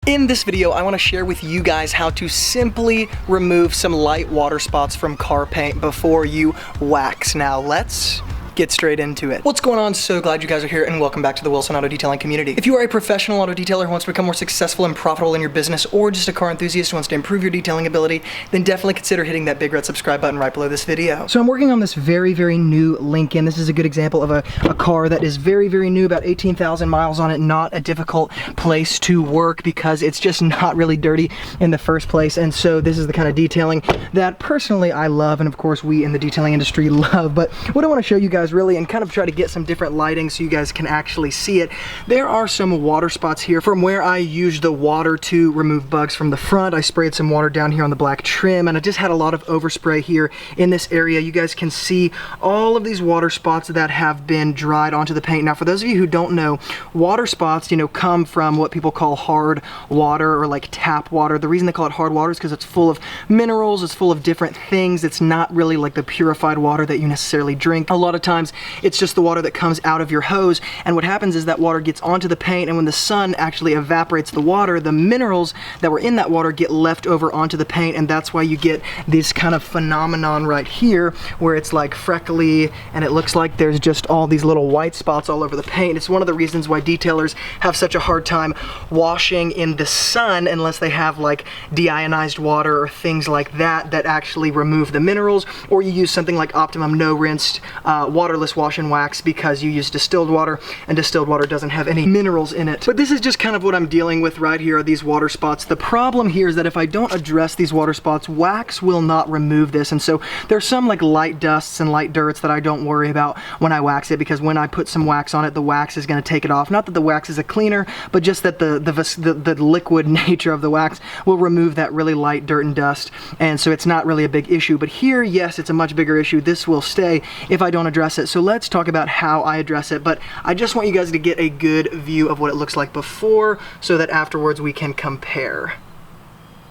In this video, I want to share with you guys how to simply remove some light water spots from car paint before you wax. Now let's get straight into it. What's going on? So glad you guys are here and welcome back to the Wilson Auto Detailing community. If you are a professional auto detailer who wants to become more successful and profitable in your business, or just a car enthusiast who wants to improve your detailing ability, then definitely consider hitting that big red subscribe button right below this video. So I'm working on this very new Lincoln. This is a good example of a car that is very new, about 18,000 miles on it, not a difficult place to work because it's just not really dirty in the first place. And so this is the kind of detailing that personally I love, and of course we in the detailing industry love. But what I want to show you guys really, and kind of try to get some different lighting so you guys can actually see it, there are some water spots here from where I used the water to remove bugs from the front. I sprayed some water down here on the black trim, and I just had a lot of overspray here in this area. You guys can see all of these water spots that have been dried onto the paint. Now for those of you who don't know, water spots, come from what people call hard water or like tap water. The reason they call it hard water is because it's full of minerals, it's full of different things. It's not really like the purified water that you necessarily drink. A lot of times it's just the water that comes out of your hose, and what happens is that water gets onto the paint, and when the sun actually evaporates the water, the minerals that were in that water get left over onto the paint, and that's why you get this kind of phenomenon right here where it's like freckly and it looks like there's just all these little white spots all over the paint. It's one of the reasons why detailers have such a hard time washing in the sun unless they have like deionized water or things like that that actually remove the minerals, or you use something like Optimum No Rinsed waterless wash and wax because you use distilled water, and distilled water doesn't have any minerals in it. But this is just kind of what I'm dealing with right here, are these water spots. The problem here is that if I don't address these water spots, wax will not remove this, and so there's some like light dusts and light dirts that I don't worry about when I wax it, because when I put some wax on it, the wax is going to take it off. Not that the wax is a cleaner, but just that the liquid nature of the wax will remove that really light dirt and dust, and so it's not really a big issue. But here, yes, it's a much bigger issue. This will stay if I don't address it. So let's talk about how I address it, but I just want you guys to get a good view of what it looks like before so that afterwards we can compare.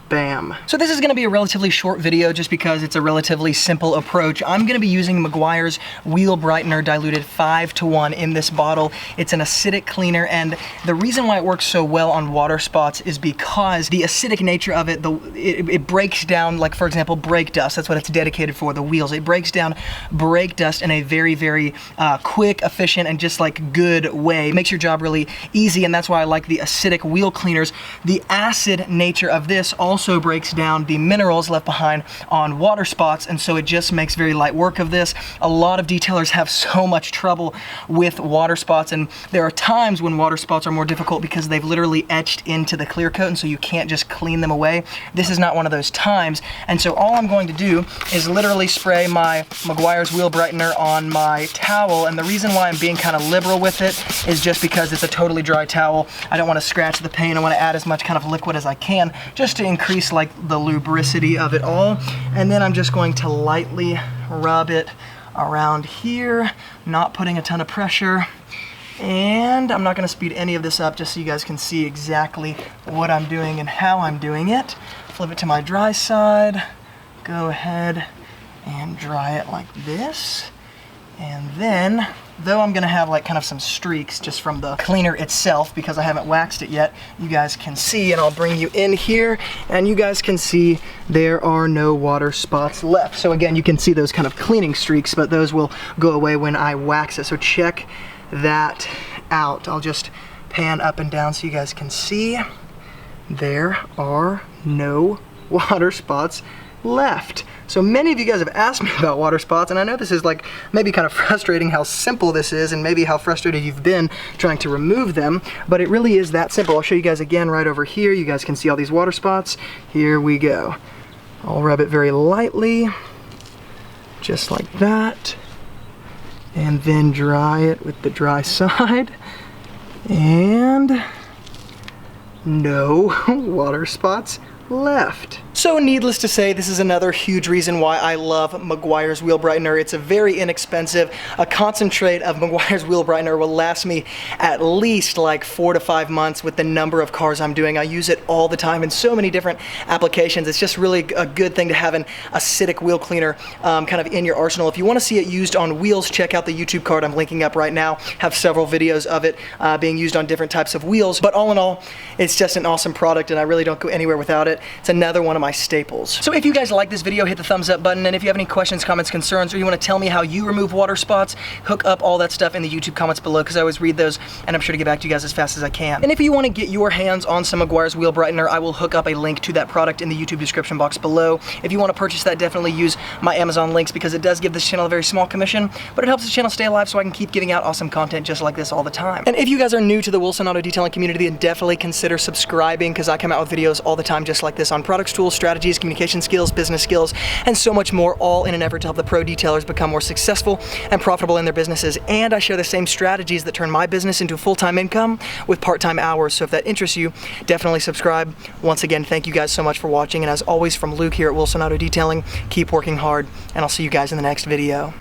Bam. So this is going to be a relatively short video just because it's a relatively simple approach. I'm going to be using Meguiar's Wheel Brightener diluted 5:1 in this bottle. It's an acidic cleaner, and the reason why it works so well on water spots is because the acidic nature of it, it breaks down, like for example, brake dust. That's what it's dedicated for, the wheels. It breaks down brake dust in a very quick, efficient, and just like good way. It makes your job really easy, and that's why I like the acidic wheel cleaners. The acid nature of this also breaks down the minerals left behind on water spots, and so it just makes very light work of this. A lot of detailers have so much trouble with water spots, and there are times when water spots are more difficult because they've literally etched into the clear coat, and so you can't just clean them away. This is not one of those times, and so all I'm going to do is literally spray my Meguiar's Wheel Brightener on my towel, and the reason why I'm being kind of liberal with it is just because it's a totally dry towel. I don't want to scratch the paint. I want to add as much kind of liquid as I can just to increase like the lubricity of it all, and then I'm just going to lightly rub it around here, not putting a ton of pressure, and I'm not going to speed any of this up just so you guys can see exactly what I'm doing and how I'm doing it. Flip it to my dry side, go ahead and dry it like this, and then, though I'm gonna have like kind of some streaks just from the cleaner itself because I haven't waxed it yet, you guys can see, and I'll bring you in here, and you guys can see there are no water spots left. So again, you can see those kind of cleaning streaks, but those will go away when I wax it. So check that out. I'll just pan up and down so you guys can see. There are no water spots left. So many of you guys have asked me about water spots, and I know this is like maybe kind of frustrating how simple this is, and maybe how frustrated you've been trying to remove them, but it really is that simple. I'll show you guys again right over here. You guys can see all these water spots. Here we go. I'll rub it very lightly, just like that, and then dry it with the dry side, and no water spots left. So needless to say, this is another huge reason why I love Meguiar's Wheel Brightener. It's a very inexpensive. A concentrate of Meguiar's Wheel Brightener will last me at least like 4 to 5 months with the number of cars I'm doing. I use it all the time in so many different applications. It's just really a good thing to have an acidic wheel cleaner kind of in your arsenal. If you want to see it used on wheels, check out the YouTube card I'm linking up right now. Have several videos of it being used on different types of wheels. But all in all, it's just an awesome product and I really don't go anywhere without it. It's another one of my staples. So if you guys like this video, hit the thumbs up button, and if you have any questions, comments, concerns, or you want to tell me how you remove water spots, hook up all that stuff in the YouTube comments below, because I always read those and I'm sure to get back to you guys as fast as I can. And if you want to get your hands on some Meguiar's Wheel Brightener, I will hook up a link to that product in the YouTube description box below. If you want to purchase that, definitely use my Amazon links, because it does give this channel a very small commission, but it helps the channel stay alive so I can keep giving out awesome content just like this all the time. And if you guys are new to the Wilson Auto Detailing community, then definitely consider subscribing, because I come out with videos all the time just like this on products, tools, strategies, communication skills, business skills, and so much more, all in an effort to help the pro detailers become more successful and profitable in their businesses. And I share the same strategies that turn my business into full-time income with part-time hours. So if that interests you, definitely subscribe. Once again, thank you guys so much for watching. And as always, from Luke here at Wilson Auto Detailing, keep working hard, and I'll see you guys in the next video.